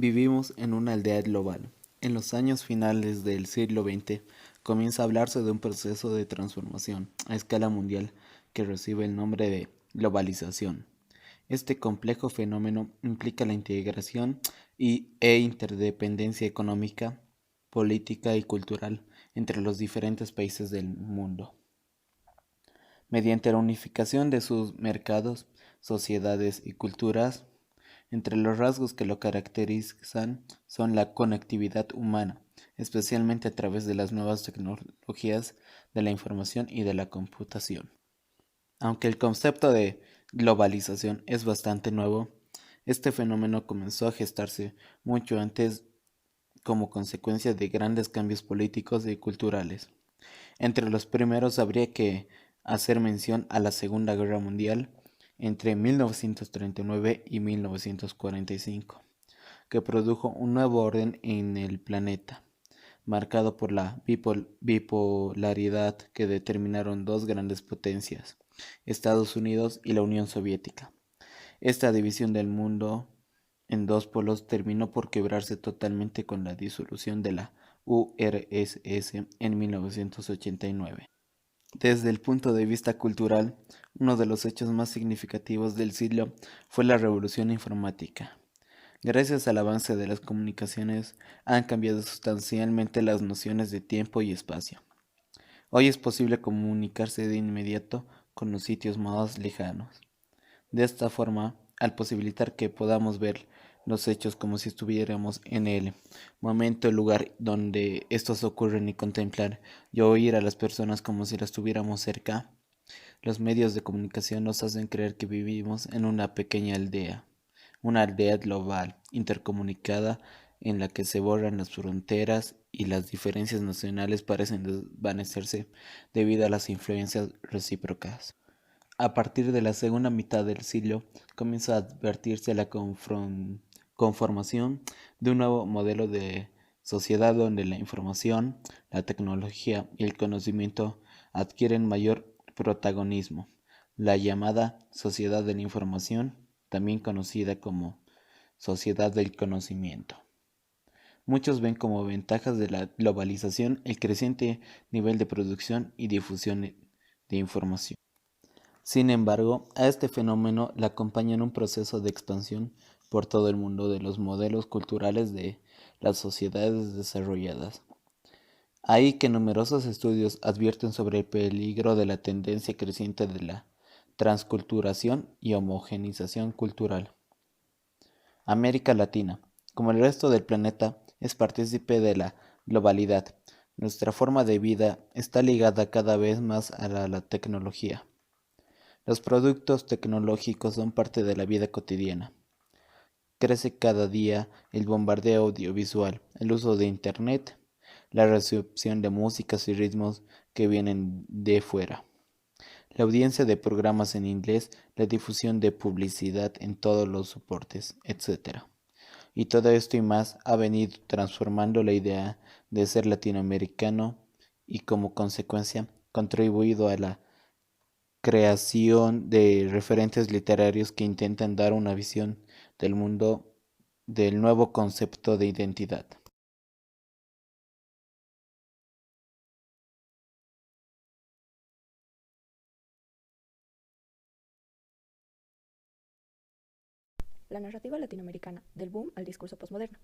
Vivimos en una aldea global. En los años finales del siglo XX comienza a hablarse de un proceso de transformación a escala mundial que recibe el nombre de globalización. Este complejo fenómeno implica la integración e interdependencia económica, política y cultural entre los diferentes países del mundo. Mediante la unificación de sus mercados, sociedades y culturas, entre los rasgos que lo caracterizan son la conectividad humana, especialmente a través de las nuevas tecnologías de la información y de la computación. Aunque el concepto de globalización es bastante nuevo, este fenómeno comenzó a gestarse mucho antes como consecuencia de grandes cambios políticos y culturales. Entre los primeros habría que hacer mención a la Segunda Guerra Mundial entre 1939 y 1945, que produjo un nuevo orden en el planeta, marcado por la bipolaridad que determinaron dos grandes potencias, Estados Unidos y la Unión Soviética. Esta división del mundo en dos polos terminó por quebrarse totalmente con la disolución de la URSS en 1989. Desde el punto de vista cultural, uno de los hechos más significativos del siglo fue la revolución informática. Gracias al avance de las comunicaciones, han cambiado sustancialmente las nociones de tiempo y espacio. Hoy es posible comunicarse de inmediato con los sitios más lejanos. De esta forma, al posibilitar que podamos ver los hechos como si estuviéramos en el momento y lugar donde estos ocurren y contemplar y oír a las personas como si las tuviéramos cerca, los medios de comunicación nos hacen creer que vivimos en una pequeña aldea, una aldea global, intercomunicada, en la que se borran las fronteras y las diferencias nacionales parecen desvanecerse debido a las influencias recíprocas. A partir de la segunda mitad del siglo comienza a advertirse la conformación de un nuevo modelo de sociedad donde la información, la tecnología y el conocimiento adquieren mayor protagonismo, la llamada sociedad de la información, también conocida como sociedad del conocimiento. Muchos ven como ventajas de la globalización el creciente nivel de producción y difusión de información. Sin embargo, a este fenómeno le acompaña un proceso de expansión por todo el mundo de los modelos culturales de las sociedades desarrolladas. Hay que numerosos estudios advierten sobre el peligro de la tendencia creciente de la transculturación y homogenización cultural. América Latina, como el resto del planeta, es partícipe de la globalidad. Nuestra forma de vida está ligada cada vez más a la tecnología. Los productos tecnológicos son parte de la vida cotidiana. Crece cada día el bombardeo audiovisual, el uso de Internet, la recepción de músicas y ritmos que vienen de fuera, la audiencia de programas en inglés, la difusión de publicidad en todos los soportes, etc. Y todo esto y más ha venido transformando la idea de ser latinoamericano y como consecuencia contribuido a la creación de referentes literarios que intentan dar una visión del mundo del nuevo concepto de identidad. La narrativa latinoamericana, del boom al discurso postmoderno.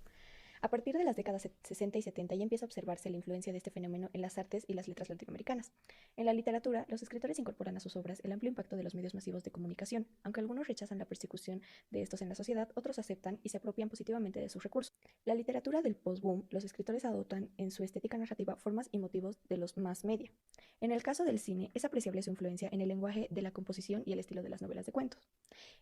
A partir de las décadas 60 y 70 ya empieza a observarse la influencia de este fenómeno en las artes y las letras latinoamericanas. En la literatura, los escritores incorporan a sus obras el amplio impacto de los medios masivos de comunicación. Aunque algunos rechazan la persecución de estos en la sociedad, otros aceptan y se apropian positivamente de sus recursos. La literatura del post-boom, los escritores adoptan en su estética narrativa formas y motivos de los más media. En el caso del cine, es apreciable su influencia en el lenguaje de la composición y el estilo de las novelas de cuentos.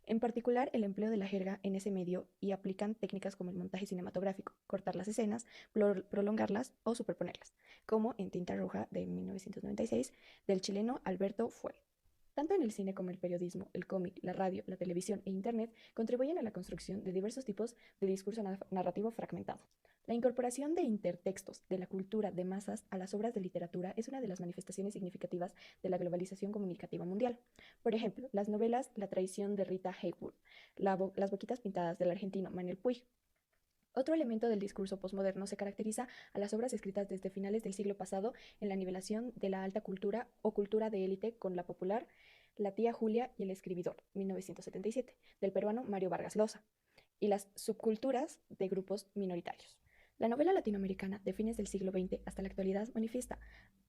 En particular, el empleo de la jerga en ese medio y aplican técnicas como el montaje cinematográfico, cortar las escenas, prolongarlas o superponerlas, como en Tinta Roja de 1996 del chileno Alberto Fuel. Tanto en el cine como el periodismo, el cómic, la radio, la televisión e Internet contribuyen a la construcción de diversos tipos de discurso narrativo fragmentado. La incorporación de intertextos de la cultura de masas a las obras de literatura es una de las manifestaciones significativas de la globalización comunicativa mundial. Por ejemplo, las novelas La traición de Rita Hayworth, Las boquitas pintadas del argentino Manuel Puig Otro elemento del discurso posmoderno se caracteriza a las obras escritas desde finales del siglo pasado en la nivelación de la alta cultura o cultura de élite con la popular, La tía Julia y el escribidor, 1977, del peruano Mario Vargas Llosa, y las subculturas de grupos minoritarios. La novela latinoamericana de fines del siglo XX hasta la actualidad manifiesta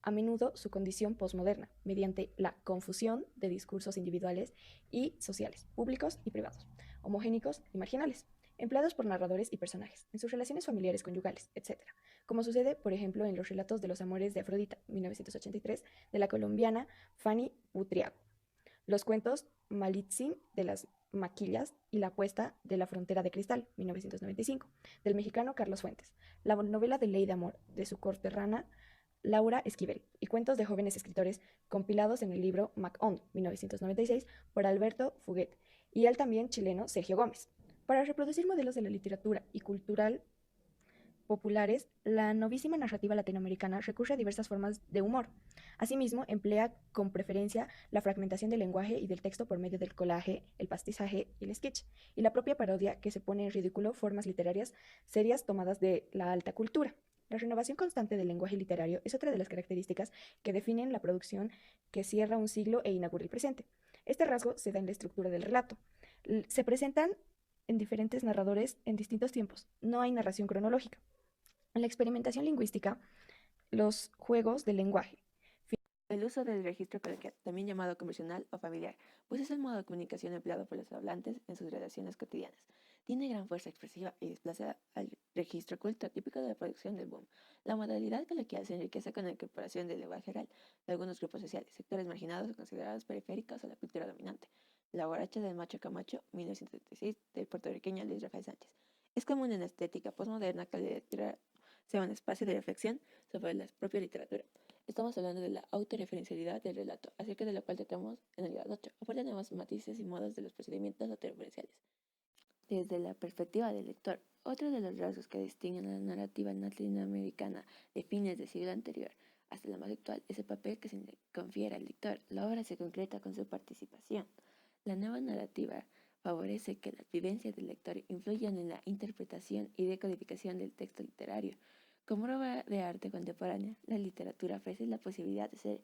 a menudo su condición posmoderna mediante la confusión de discursos individuales y sociales, públicos y privados, homogénicos y marginales, empleados por narradores y personajes, en sus relaciones familiares, conyugales, etc., como sucede, por ejemplo, en los relatos de los amores de Afrodita, 1983, de la colombiana Fanny Butriago, los cuentos Malitzin de las Maquillas y La apuesta de la frontera de cristal, 1995, del mexicano Carlos Fuentes, la novela de Ley de Amor de su corterrana Laura Esquivel y cuentos de jóvenes escritores compilados en el libro Mac-On, 1996, por Alberto Fuguet y el también chileno Sergio Gómez. Para reproducir modelos de la literatura y cultural populares, la novísima narrativa latinoamericana recurre a diversas formas de humor. Asimismo, emplea con preferencia la fragmentación del lenguaje y del texto por medio del collage, el pastizaje y el sketch, y la propia parodia que se pone en ridículo formas literarias serias tomadas de la alta cultura. La renovación constante del lenguaje literario es otra de las características que definen la producción que cierra un siglo e inaugura el presente. Este rasgo se da en la estructura del relato. Se presentan en diferentes narradores en distintos tiempos. No hay narración cronológica. En la experimentación lingüística, los juegos del lenguaje. El uso del registro coloquial, también llamado conversacional o familiar, pues es el modo de comunicación empleado por los hablantes en sus relaciones cotidianas. Tiene gran fuerza expresiva y desplaza al registro culto típico de la producción del boom. La modalidad coloquial se enriquece con la incorporación del lenguaje oral de algunos grupos sociales, sectores marginados o considerados periféricos a la cultura dominante. La guaracha del macho camacho, 1976, del puertorriqueño Luis Rafael Sánchez. Es común en la estética postmoderna que la lectura sea un espacio de reflexión sobre la propia literatura. Estamos hablando de la autorreferencialidad del relato, acerca de la cual tratamos en el unidad 8. Aporta nuevos matices y modos de los procedimientos autorreferenciales. Desde la perspectiva del lector, otro de los rasgos que distinguen a la narrativa latinoamericana de fines del siglo anterior hasta la más actual es el papel que se le confiere al lector. La obra se concreta con su participación. La nueva narrativa favorece que las vivencias del lector influyan en la interpretación y decodificación del texto literario. Como obra de arte contemporánea, la literatura ofrece la posibilidad de ser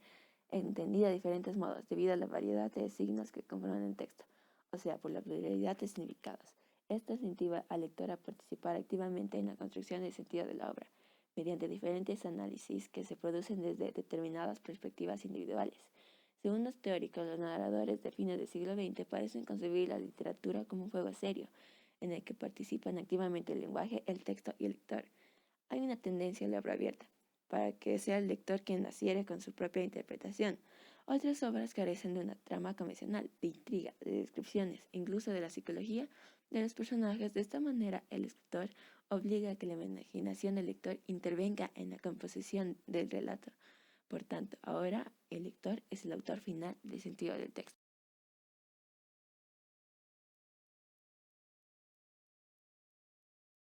entendida de diferentes modos debido a la variedad de signos que conforman el texto, o sea, por la pluralidad de significados. Esto incentiva al lector a participar activamente en la construcción del sentido de la obra, mediante diferentes análisis que se producen desde determinadas perspectivas individuales. Según los teóricos, los narradores de fines del siglo XX parecen concebir la literatura como un juego serio, en el que participan activamente el lenguaje, el texto y el lector. Hay una tendencia a la obra abierta, para que sea el lector quien naciere con su propia interpretación. Otras obras carecen de una trama convencional, de intriga, de descripciones, incluso de la psicología de los personajes. De esta manera, el escritor obliga a que la imaginación del lector intervenga en la composición del relato. Por tanto, ahora el lector es el autor final del sentido del texto.